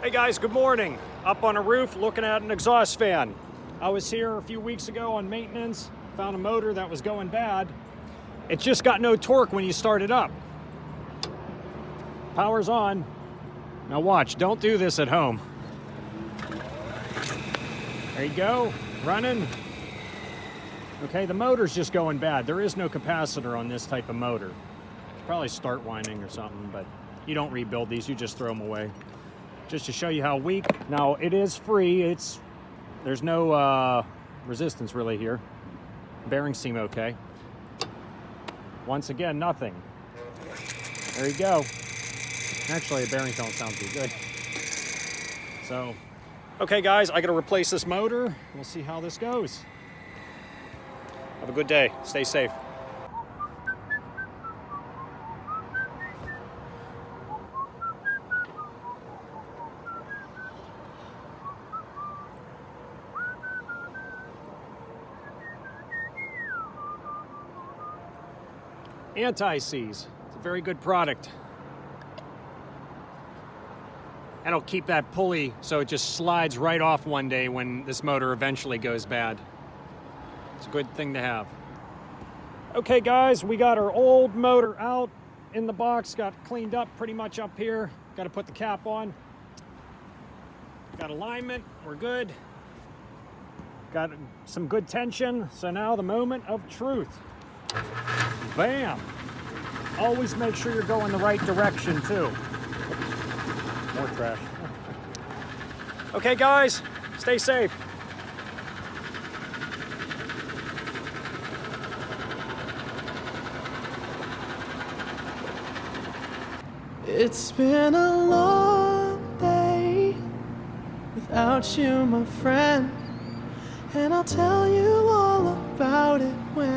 Hey guys, good morning. Up on a roof looking at an exhaust fan. I was here a few weeks ago on maintenance, found a motor that was going bad. It just got no torque when you start it up. Power's on. Now watch, don't do this at home. There you go, running. Okay, the motor's just going bad. There is no capacitor on this type of motor. Probably start winding or something, but you don't rebuild these, you just throw them away. Just to show you how weak. Now it is free, there's no resistance really here. Bearings seem okay. Once again, nothing. There you go. Actually, the bearings don't sound too good. So, okay guys, I gotta replace this motor. We'll see how this goes. Have a good day, stay safe. Anti-seize. It's a very good product. And it'll keep that pulley so it just slides right off one day when this motor eventually goes bad. It's a good thing to have. Okay guys, we got our old motor out in the box, got cleaned up pretty much up here. Got to put the cap on. Got alignment, we're good. Got some good tension, so now the moment of truth. Bam! Always make sure you're going the right direction too. More trash. Okay guys, stay safe. It's been a long day without you, my friend, and I'll tell you all about it when